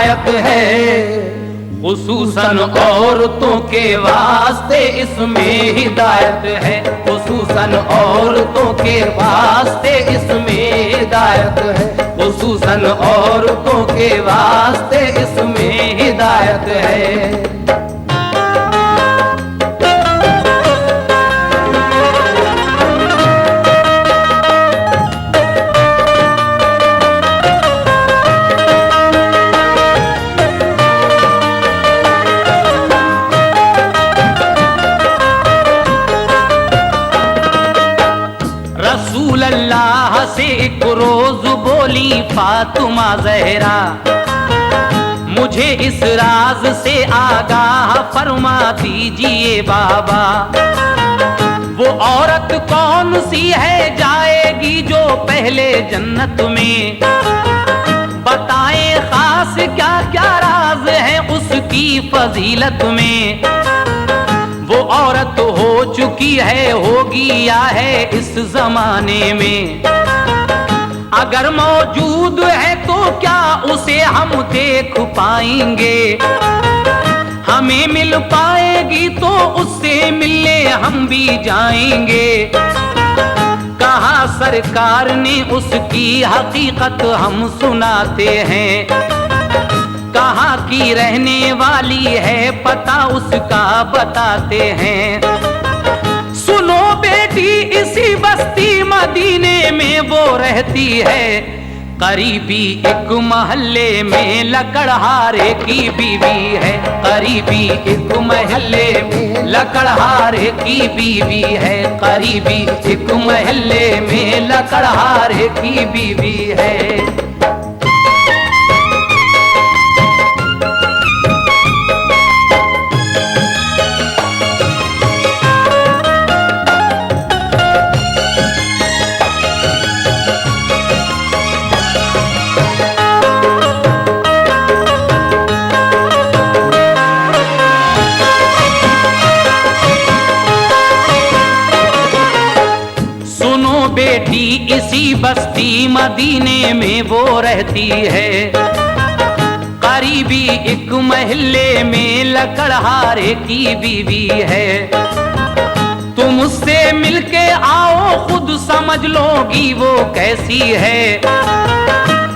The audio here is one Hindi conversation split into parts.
हिदायत है, खुसूसन औरतों के वास्ते इसमें हिदायत है, खुसूसन औरतों के वास्ते इसमें हिदायत है, खुसूसन औरतों के वास्ते इसमें हिदायत है। रसूल अल्लाह से एक रोज बोली फातिमा ज़हरा, मुझे इस राज से आगाह फरमा दीजिए बाबा, वो औरत कौन सी है जाएगी जो पहले जन्नत में, बताएं खास क्या क्या राज है उसकी फजीलत में। वो औरत हो चुकी है, होगी या है इस जमाने में, अगर मौजूद है तो क्या उसे हम देख पाएंगे, हमें मिल पाएगी तो उससे मिलने हम भी जाएंगे। कहा सरकार ने उसकी हकीकत हम सुनाते हैं, कहाँ की रहने वाली है पता उसका बताते हैं। सुनो बेटी इसी बस्ती मदीने में वो रहती है, करीबी एक महल्ले में लकड़हारे की बीवी है, करीबी एक महल्ले में लकड़हारे की बीवी है, करीबी एक महल्ले में लकड़हारे की बीवी है। बेटी इसी बस्ती मदीने में वो रहती है, करीबी एक महल्ले में लकड़हारे की बीवी है। तुम उससे मिलके आओ खुद समझ लोगी वो कैसी है,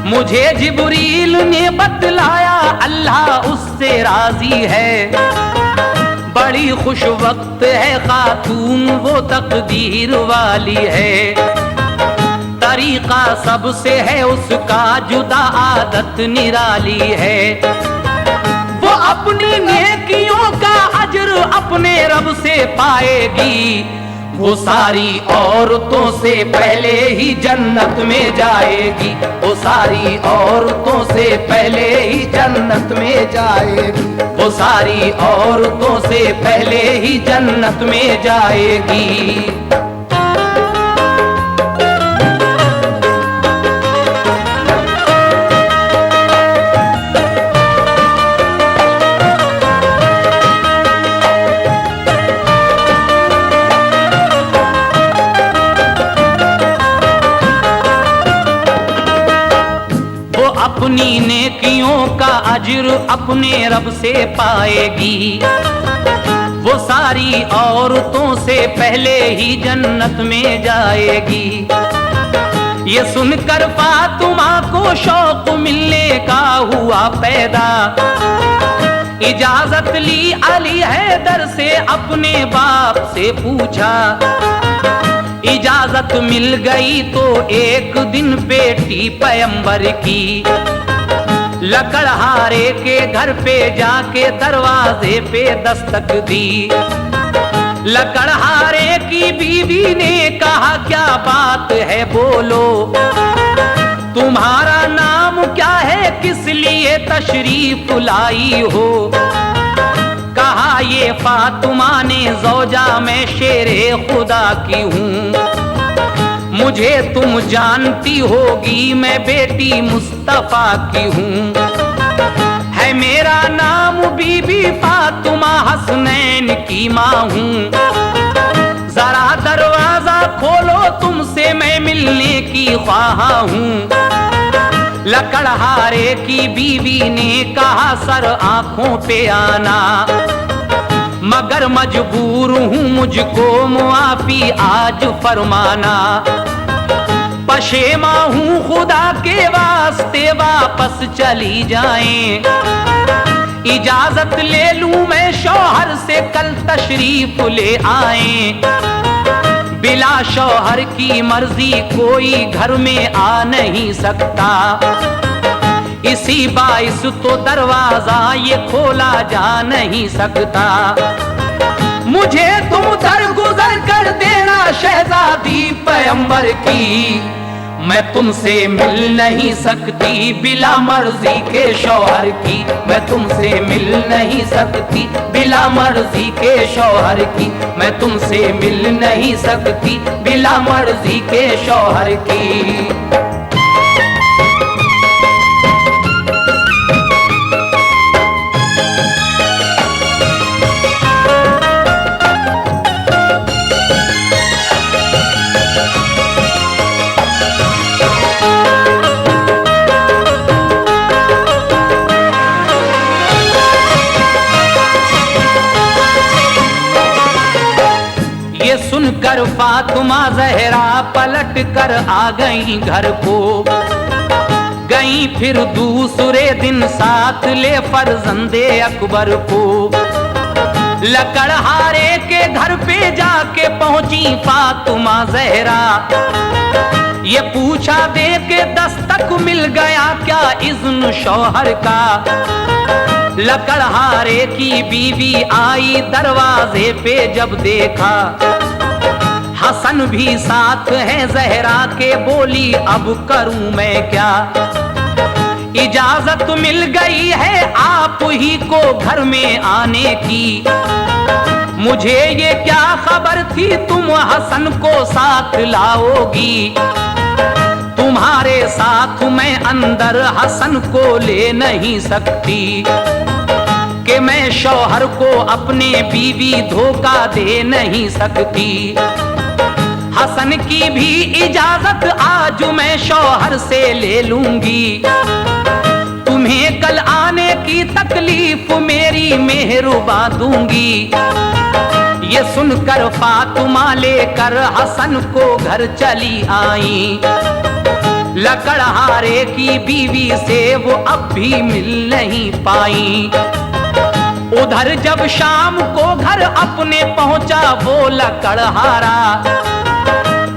मुझे जिब्रील ने बतलाया अल्लाह उससे राजी है। बड़ी खुश वक्त है खातून वो तकदीर वाली है, तरीका सबसे है उसका जुदा आदत निराली है। वो अपनी नेकियों का अजर अपने रब से पाएगी, वो सारी औरतों से पहले ही जन्नत में जाएगी, वो सारी औरतों से पहले ही जन्नत में जाएगी, वो सारी औरतों से पहले ही जन्नत में जाएगी। अपनी नेकियों का अजर अपने रब से पाएगी, वो सारी औरतों से पहले ही जन्नत में जाएगी। ये सुनकर फातिमा को शौक मिलने का हुआ पैदा, इजाजत ली अली हैदर से अपने बाप से पूछा, इजाजत मिल गई तो एक दिन बेटी पैगंबर की लकड़हारे के घर पे जाके दरवाजे पे दस्तक दी। लकड़हारे की बीवी ने कहा क्या बात है बोलो, तुम्हारा नाम क्या है किस लिए तशरीफ लाई हो। कहा ये फातिमा ने ज़ौजा मैं शेरे खुदा की हूँ, मुझे तुम जानती होगी मैं बेटी मुस्तफा की हूँ। है मेरा नाम बीबी फातिमा हसनैन की माँ हूँ, जरा दरवाजा खोलो तुमसे मैं मिलने की ख्वाहा हूँ। लकड़हारे की बीवी ने कहा सर आंखों पे आना, मगर मजबूर हूँ मुझको मुआफी आज फरमाना। पशेमा हूँ खुदा के वास्ते वापस चली जाएं, इजाजत ले लूं मैं शौहर से कल तशरीफ ले आएं। बिला शौहर की मर्जी कोई घर में आ नहीं सकता, इसी बाइस तो दरवाजा ये खोला जा नहीं सकता। मुझे तुम दरगुजर कर देना शहजादी पैगंबर की, मैं तुमसे मिल नहीं सकती बिला मर्जी के शौहर की, मैं तुमसे मिल नहीं सकती बिला मर्जी के शौहर की, मैं तुमसे मिल नहीं सकती बिला मर्जी के शौहर की। सुनकर फातिमा ज़हरा पलट कर आ गई घर को, गई फिर दूसरे दिन साथ ले फर्जंदे अकबर को। लकड़हारे के घर पे जाके पहुंची फातिमा ज़हरा, ये पूछा दे के दस्तक मिल गया क्या इज़्न शौहर का। लकड़हारे की बीवी आई दरवाजे पे जब देखा, हसन भी साथ है ज़हरा के, बोली अब करूं मैं क्या। इजाजत मिल गई है आप ही को घर में आने की, मुझे ये क्या खबर थी तुम हसन को साथ लाओगी। तुम्हारे साथ मैं अंदर हसन को ले नहीं सकती, कि मैं शौहर को अपने बीवी धोखा दे नहीं सकती। हसन की भी इजाजत आज मैं शौहर से ले लूंगी, तुम्हें कल आने की तकलीफ मेरी मेहरुबा दूंगी। ये सुनकर फातिमा लेकर हसन को घर चली आई, लकड़हारे की बीवी से वो अब भी मिल नहीं पाई। उधर जब शाम को घर अपने पहुंचा वो लकड़हारा,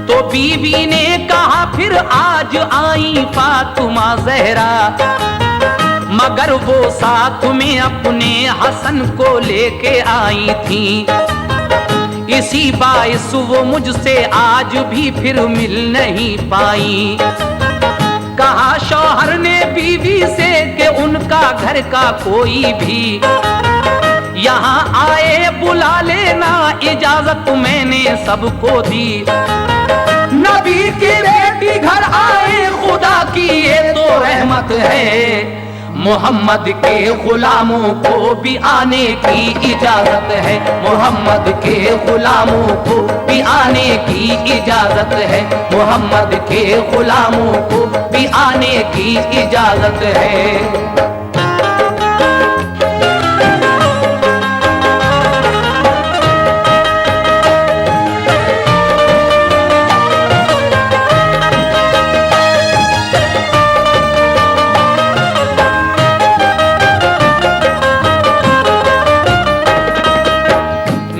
तो बीवी ने कहा फिर आज आई फातिमा ज़हरा, मगर वो साथ में अपने हसन को लेके आई थी। इसी बाइस वो मुझसे आज भी फिर मिल नहीं पाई। कहा शौहर ने बीवी से कि उनका घर का कोई भी यहाँ आए बुला लेना, इजाजत मैंने सबको दी। नबी की बेटी घर आए खुदा की ये तो रहमत है, मोहम्मद के गुलामों को भी आने की इजाजत है, मोहम्मद के गुलामों को भी आने की इजाजत है, मोहम्मद के गुलामों को भी आने की इजाजत है।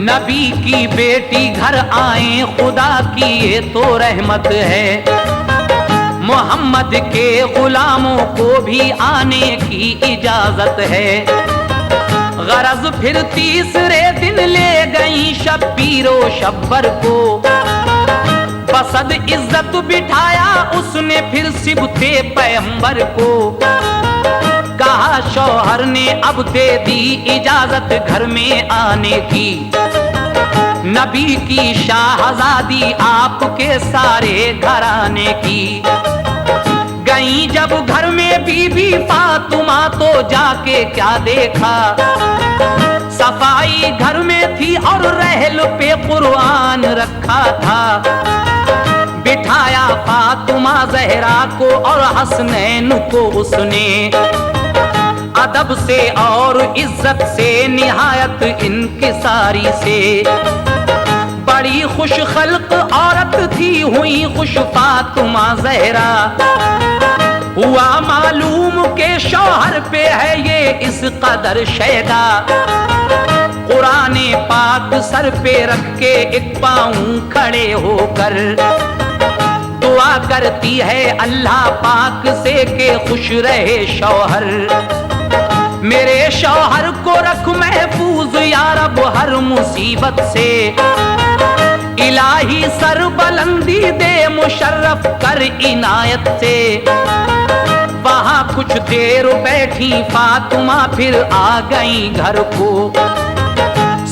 नबी की बेटी घर आए खुदा की ये तो रहमत है, मोहम्मद के गुलामों को भी आने की इजाजत है। गरज फिर तीसरे दिन ले गई शब्बीरो शब्बर को, बसद इज्जत बिठाया उसने फिर सिबते पैगंबर को। कहा शौहर ने अब दे दी इजाजत घर में आने की, नबी की शाहजादी आपके सारे घराने की। गई जब घर में बीबी फातिमा तो जाके क्या देखा, सफाई घर में थी और रहल पे कुरान रखा था। बिठाया फातिमा जहरा को और हसनैन को उसने अदब से और इज्जत से निहायत इनकिसारी से बड़ी खुश खल्क औरत थी हुई खुश फातिमा जहरा। हुआ मालूम के शौहर पे है ये इस कदर शैदा। कुराने पाक सर पे रख के एक पाँव खड़े होकर दुआ करती है अल्लाह पाक से के खुश रहे शौहर। मेरे शौहर को रख महफूज या रब हर मुसीबत से। इलाही सर बुलंदी दे मुशर्रफ कर इनायत से। वहां कुछ देर बैठी फातिमा फिर आ गई घर को।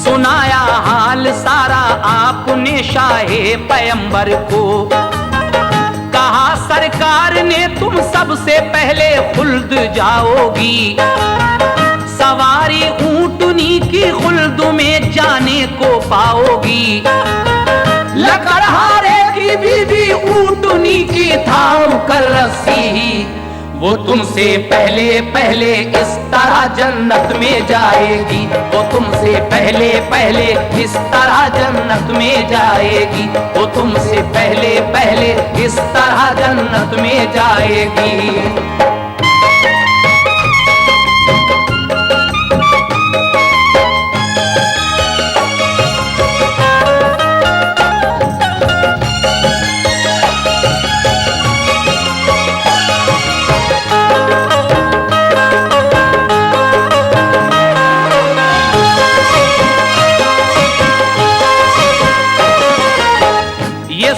सुनाया हाल सारा आपने शाहे पैगंबर को। कहा सरकार ने तुम सबसे पहले खुल्द जाओगी। सवारी ऊंटनी की खुल्द में जाने को पाओगी। लकड़हारे की बीवी ऊंटनी की थाम कर रस्सी। वो तुमसे पहले पहले इस तरह जन्नत में जाएगी। वो तुमसे पहले पहले इस तरह जन्नत में जाएगी। वो तुमसे पहले पहले इस तरह जन्नत में जाएगी।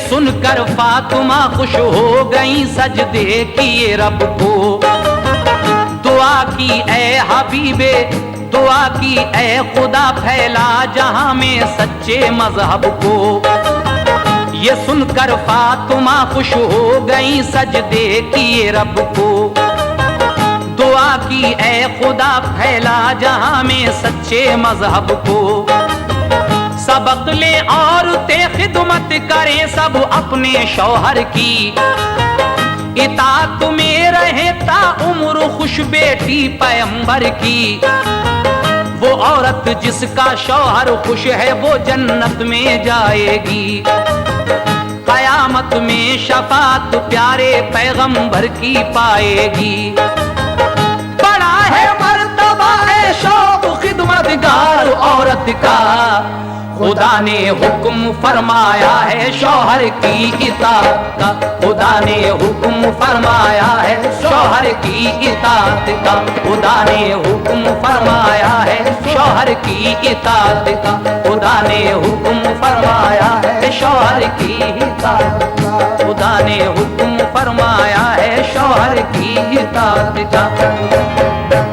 सुनकर फातिमा खुश हो गई सजदे किए रब को। दुआ की ए हबीबे दुआ की ए खुदा फैला जहां में सच्चे मजहब को। ये सुनकर फातिमा खुश हो गई सजदे किए रब को। दुआ की ए खुदा फैला जहां में सच्चे मजहब को। सबक ले औरतें खिदमत करें सब अपने शौहर की। इताअत में रहे ता उम्र खुश बेटी पैगंबर की। वो औरत जिसका शौहर खुश है वो जन्नत में जाएगी। कयामत में शफात प्यारे पैगंबर की पाएगी। बड़ा है मर्तबा है शौक खिदमतगार औरत का। खुदा ने हुक्म फरमाया है शौहर की इताअत का। खुदा ने हुक्म फरमाया है शौहर की इताअत का। खुदा ने हुक्म फरमाया है शौहर की इताअत का। खुदा ने हुक्म फरमाया है शौहर की इताअत का। खुदा ने हुक्म फरमाया है शौहर की इताअत का।